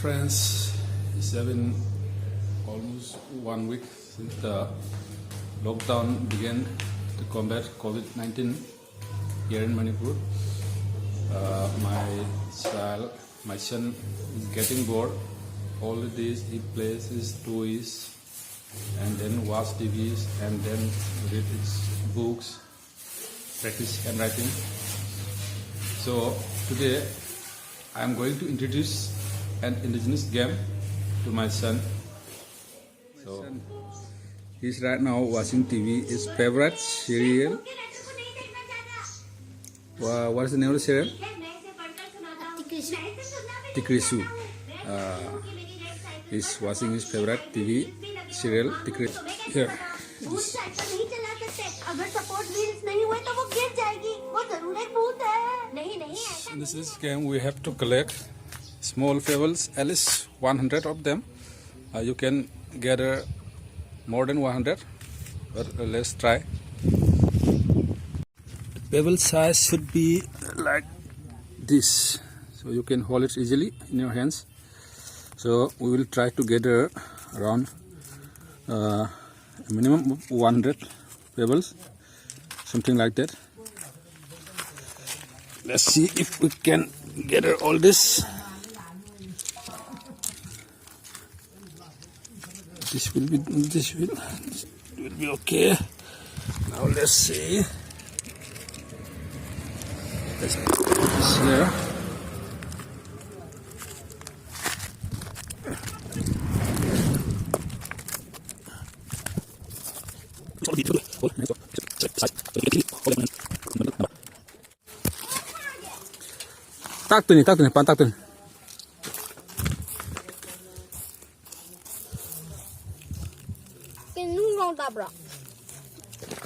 friends, it's been almost 1 week since the lockdown began to combat COVID-19 here in Manipur. My son is getting bored. All the days he plays his toys and then watch TVs and then read his books, practice handwriting. So today I am going to introduce an indigenous game to my son. So he's right now watching TV. His favorite serial. What is the name of the serial? Tikrisu. He's watching his favorite TV serial Tikrisu. Here. In this game we have to collect small pebbles, at least 100 of them. You can gather more than 100, but let's try. The pebble size should be like this, so you can hold it easily in your hands. So we will try to gather around a minimum of 100 pebbles, something like that. Let's see if we can gather all this. This will be okay. Now let's see. Let's put this here. Tak tu ni, pantak tu ni.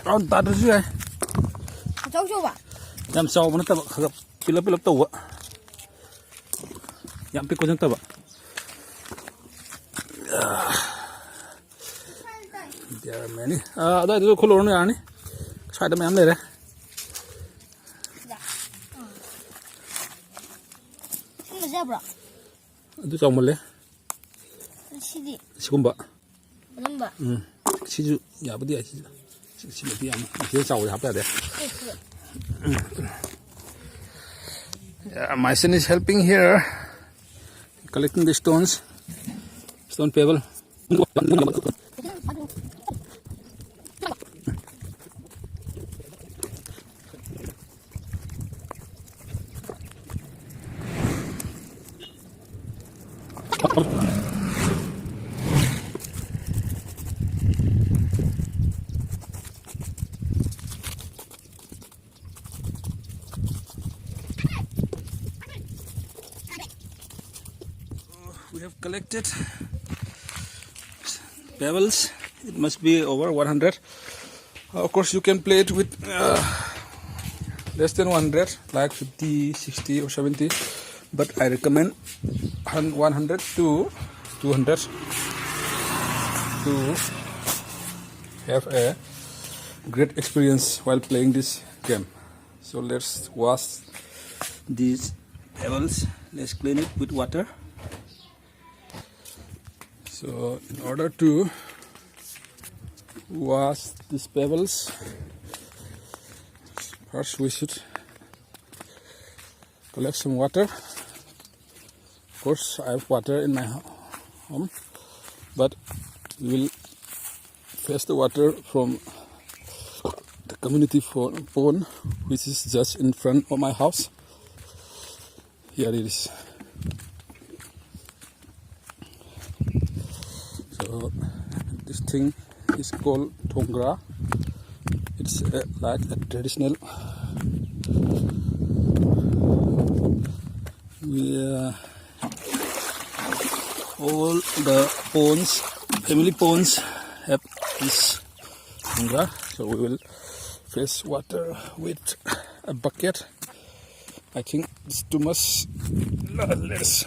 Rong tak ada sih. Coba. Jam sau mana tak? Pilap tahu. Yang pikir macam tak? There are many. Ada itu kolor ni ani. Saya ada macam ni deh. Zebra. Itu cakap boleh. Sini. Sikumba. Nampak. Siju. Ya betul siju. Siju dia ni. Dia cakap boleh apa deh. Yeah, my son is helping here, collecting the stone pebble. We have collected pebbles. It must be over 100. Of course, you can play it with less than 100, like 50, 60 or 70. But I recommend 100 to 200 to have a great experience while playing this game. So let's wash these pebbles. Let's clean it with water. So in order to wash these pebbles, first we should collect some water. Of course, I have water in my home, but we will fetch the water from the community pond, which is just in front of my house. Here it is. So this thing is called tongra. It's like a traditional. All the ponds, family ponds, have this tongra. So we will fetch water with a bucket. I think it's too much. Less.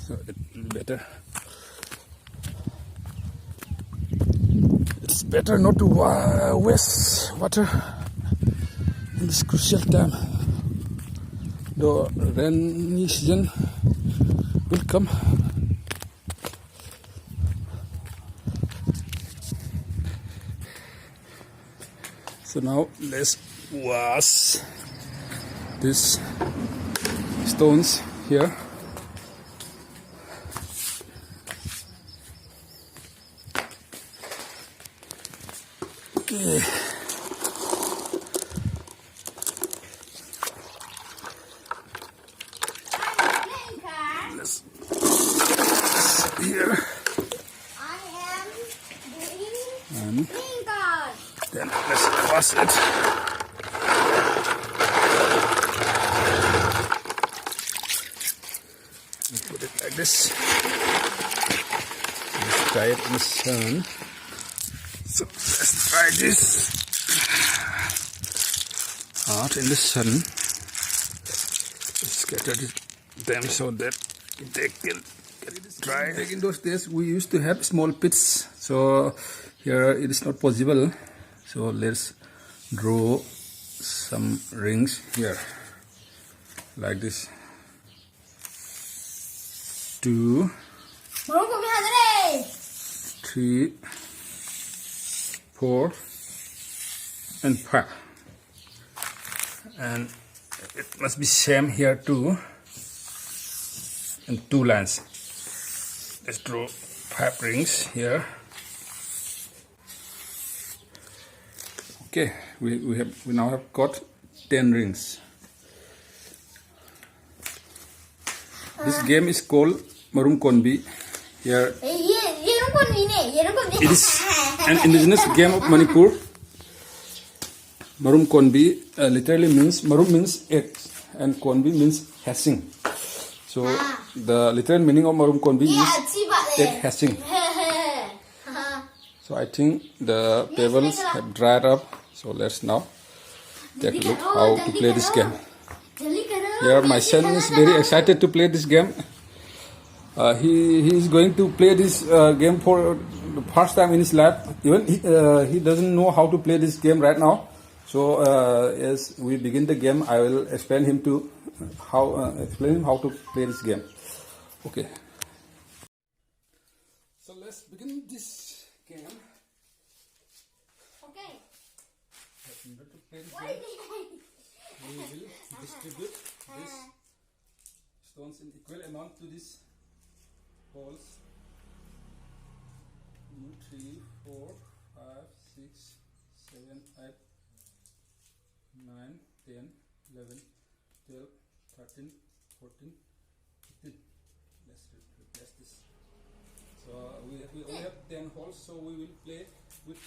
So it's better. It's better not to waste water in this crucial time. The rainy season will come. So now let's wash these stones here. Okay. Let's here I am doing and playing card. then let's wash it. And put it like this. Let's dry it in the sun. So let's try this out in the sun. Scatter them so that they can get it dry. Back in those days, we used to have small pits, so here it is not possible. So let's draw some rings here, like this. 2, Baru kau lihat deh. 3, 4, and 5. And it must be same here too. And 2 lines. Let's draw 5 rings here. Okay, we now have got 10 rings. This game is called Marum Konbi. Here it is an indigenous game of Manipur. Marum Konbi literally means Marum means egg and Konbi means hashing. So the literal meaning of Marum Konbi is egg hashing. So I think the pebbles have dried up. So let's now take a look how to play this game. Here my son is very excited to play this game. He is going to play this game for the first time in his life. Even he doesn't know how to play this game right now. So as we begin the game, I will explain him to how to play this game. Okay. So let's begin this game. Okay. In order to play this game, we will distribute these stones in equal amount to these holes. 2, 3, 4, 5, 6, 7, 8, 9, 10, 11, 12, 13, 14, 15. Let's replace this. So we only have 10 holes, so we will play with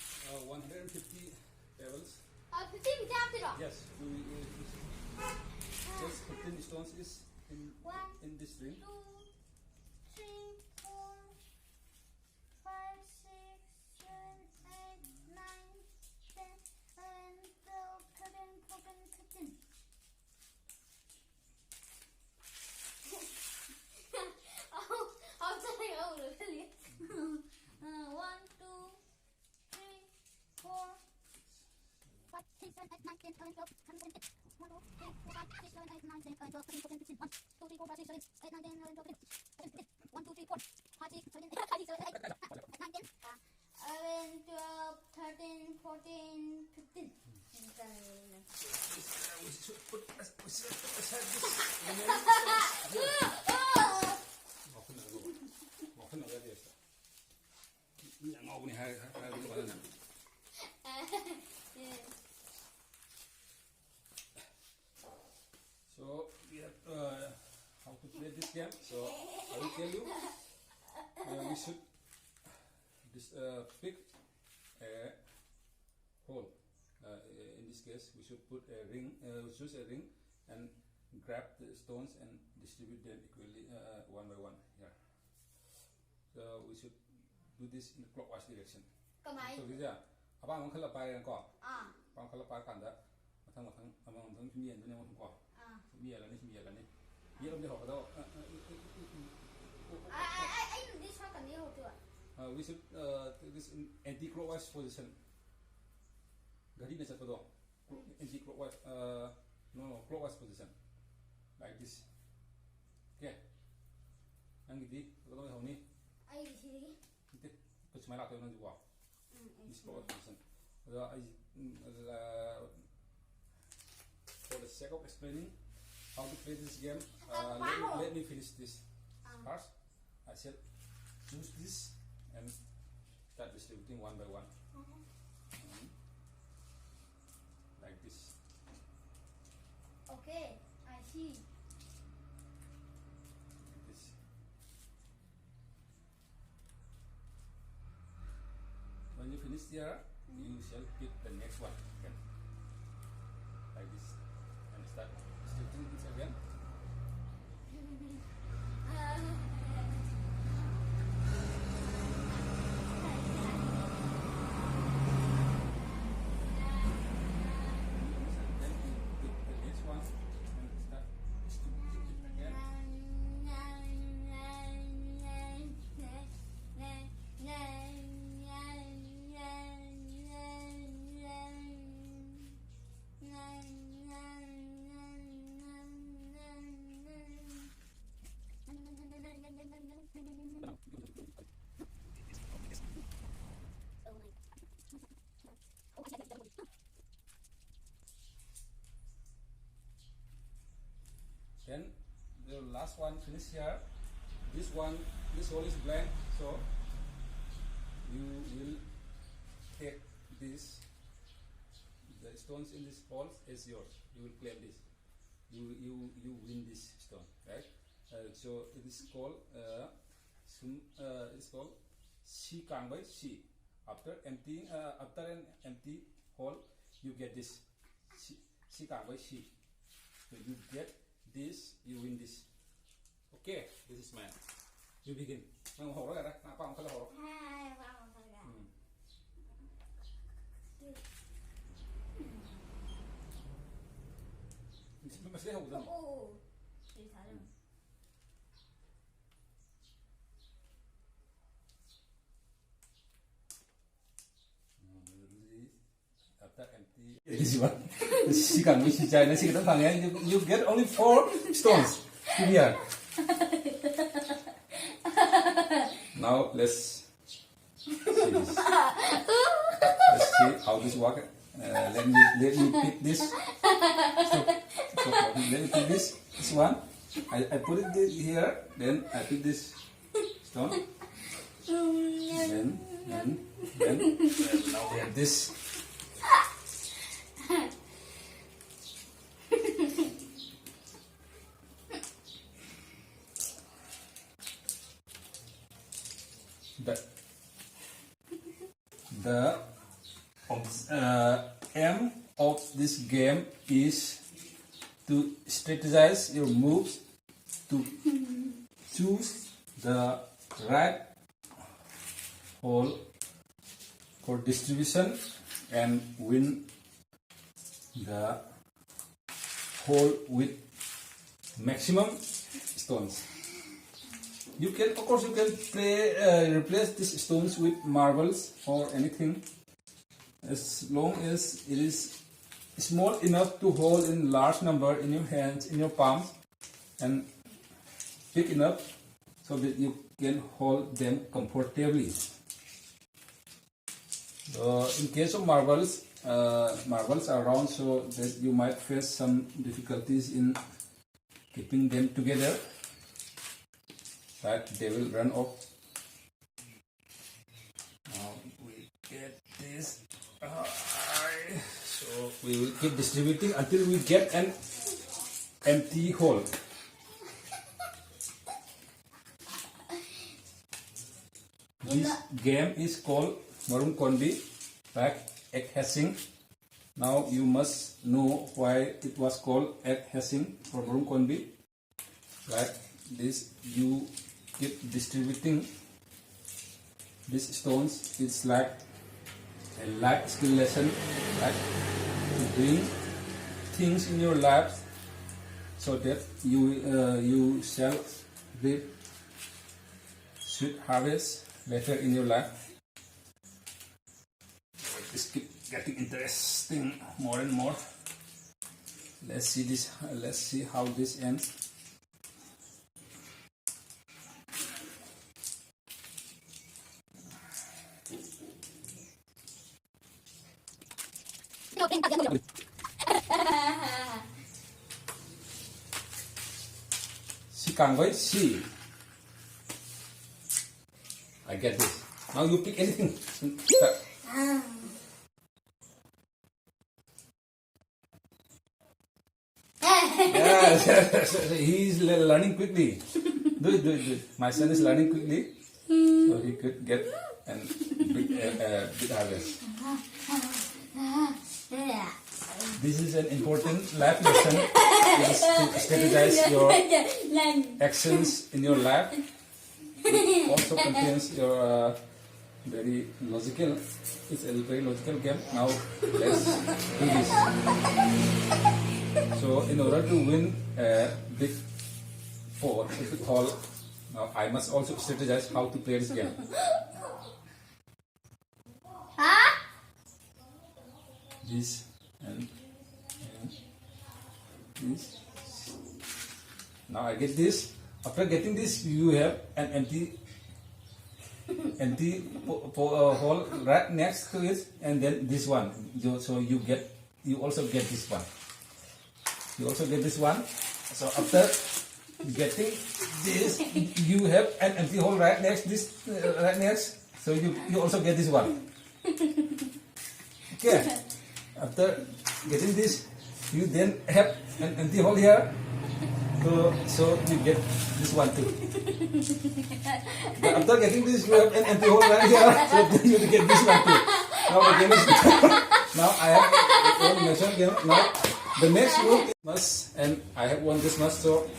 150 pebbles. 15 jump it. Yes, just 15 stones is in this ring. 2, 3, 4, 5, 6, 7, 8, 9, 10, 11, 12, 13, 14, 15. I'm telling you, really. 1, 2, 3, 4, 5, 6, 7, 8, 9, 10, 11, 12, 13, 14, 1, 2, 3, 4, 5, 6, 7, 8, 9, 10, 11, 12, 13, 14, 15. 1, 2, 3, 4, 5, 6, 7, 8, 9, 10, 11, 12, 13, 14, 15. 1, 2, 3, 4, 5, 6, 7, 8, 9, 10, 11, 12, 13, 14, 15. We should put aside this. So we have how to play this game. So I will tell you. We should pick a hole. In this case, we should put a ring. Choose a ring and grab the stones and distribute them equally, one by one. Here. So we should do this in the clockwise direction. So this is apa ang kalau pakai ko? Apa kalau pakai kanda? Matang simian tu ni macam ko. Simian lah ni. Dia lebih hok tau. This one can you hold to? We should take this in anti-clockwise position. Gadi ni satu doang. anti-clockwise, no, clockwise position, like this. Okay. Nang gidi, kalau mau ni, ai sini nanti kecuma lah tu nang juga. This clockwise position. For the sake of explaining how to play this game, let me finish this first. I said choose this and start distributing one by one. Like this. okay, I see. Like this. When you finish here, you shall pick the next one again. Like this. And start distributing it again. Then you pick the next one and start distributing it again. Then the last one finish here. This one, this hole is blank, so you will take this. The stones in this hole is yours. You will claim this. You win this stone, right? So it is called it's called C kang by C. After emptying after an empty hole, you get this C kang by C. So you get this, you win this. Okay, this is mine. You begin. Nang horo ka na? Apa ang kala horo? Hai, wow, talaga. Masih habo dun. Oo. Sige, sayang. After empty this one, she can be China. She can you get only 4 stones here. Now let's see this. Let's see how this works. Let me pick this. Let me pick this one. I put it here. Then I pick this stone. Then now we have this. The aim of this game is to strategize your moves, to choose the right hole for distribution and win the hole with maximum stones. You can, of course, you can replace these stones with marbles or anything, as long as it is small enough to hold in large number in your hands, in your palms, and big enough so that you can hold them comfortably. In case of marbles, marbles are round, so that you might face some difficulties in keeping them together. That they will run off. Now we get this. So we will keep distributing until we get an empty hole. This game is called Marung Kondi, like egg hatching. Now you must know why it was called egg hatching for Marung Kondi. Like this, you keep distributing these stones. It's like a life skill lesson, like to bring things in your life so that you shall reap sweet harvest later in your life. This keep getting interesting more and more. Let's see this. Let's see how this ends. C càng với C. I get this. Now you pick anything. Yes, he's learning quickly. Do it, do it, do it. My son is learning quickly, so he could get an big harvest. This is an important life lesson. Is to strategize your actions in your life. It also contains your very logical. It's a very logical game. Now let's do this. So in order to win a big haul, now I must also strategize how to play this game. This and this. Now I get this. After getting this, you have an empty hole right next to it, and then this one. So you also get this one. You also get this one. So after getting this, you have an empty hole right next this right next. So you also get this one. Okay. After getting this, you then have an empty hole here. So you get this one too. But after getting this, you have an empty hole right here. So you get this one too. Now the game is now I have one measure game. Now the next rule must, and I have won this much. So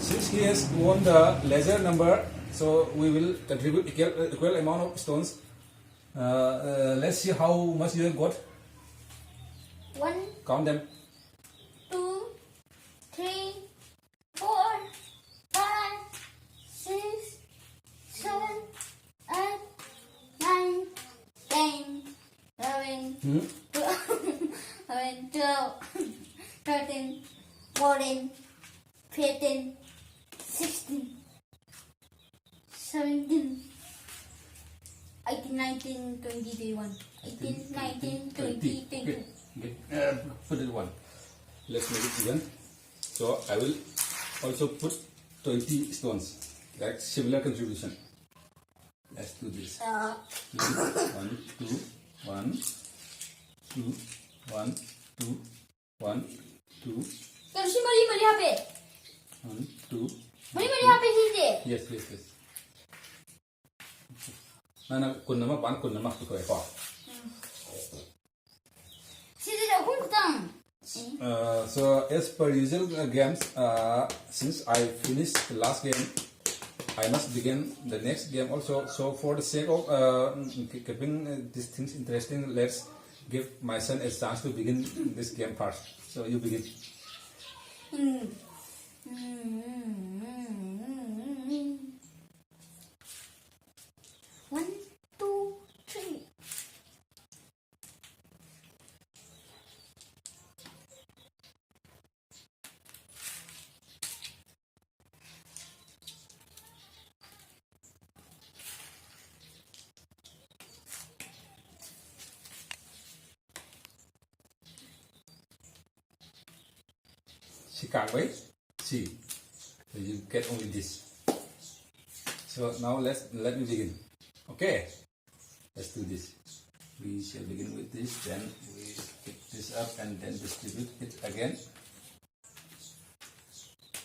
since he has won the lesser number, so we will contribute equal amount of stones. Let's see how much you have got. 1, Count them. 2, 3, 4, 5, 6, 7, 8, 9, 10, 11, 12, 13, 14, 15, 16, 17, 18, 19, 20, 21. 18, 19, 20, 21. Put it one. Let's make it even. So I will also put 20 stones. Like similar contribution. Let's do this. 1, 2, 1, 2, 1, 2, 1, 2, 역시 머리 앞에. 1, 2. 머리 앞에 시지. Yes. Nana kun nama pan kun nama tu kau apa? 시지가 홍구당. So as per usual games, since I finished the last game, I must begin the next game also. So for the sake of keeping these things interesting, let's give my son a chance to begin this game first. So you begin. 1, 2, 3. She can't wait. See, so you get only this. So now let me begin. Okay, let's do this. We shall begin with this, then we pick this up and then distribute it again.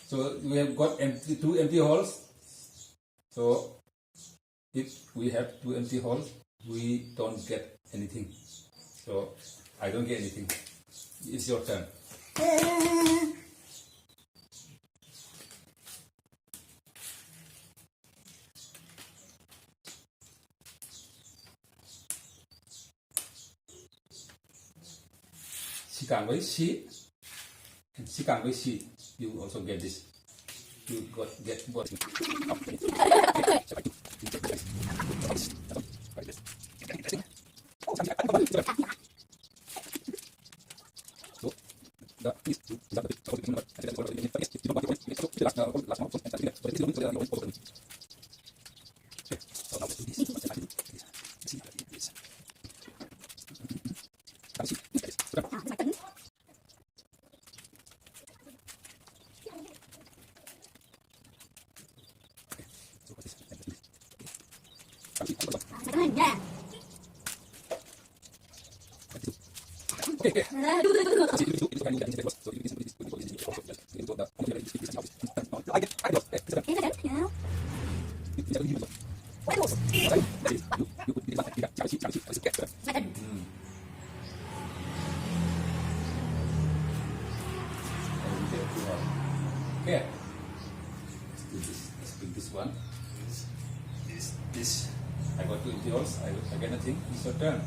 So we have got two empty holes. So if we have two empty holes, we don't get anything. So I don't get anything. It's your turn. She can't wait. She can't wait. She, you also get this. You get what? Yeah. Okay. Let's do this one. This. I got 20 yours. I get nothing. It's your turn.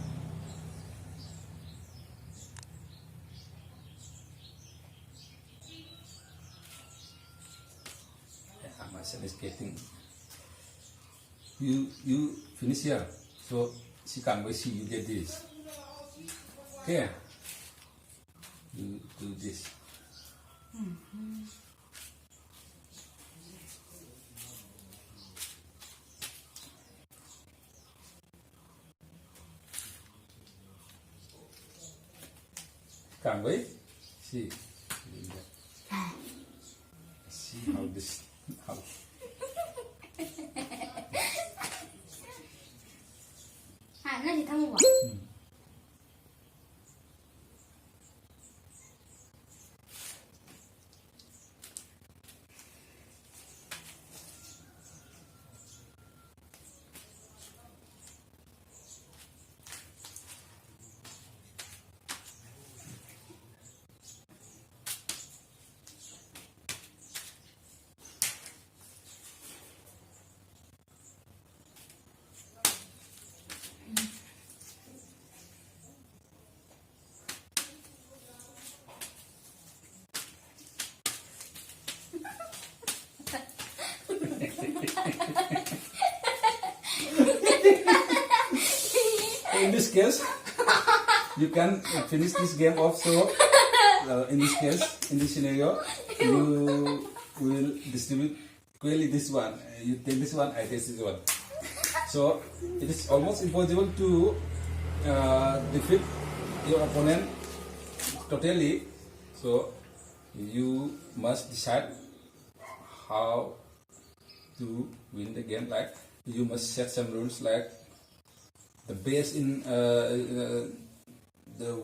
My son is getting. You finish here, so she can't wait. See you get this. Okay. You do this. Can't wait. See. See how this how.那你看我。 In this case, you can finish this game off. So, in this case, in this scenario, you will distribute equally this one. You take this one, I take this one. So, it is almost impossible to defeat your opponent totally. So, you must decide how to win the game. Like, you must set some rules like the base in the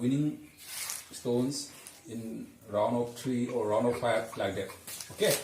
winning stones in round of 3 or round of 5, like that. Okay.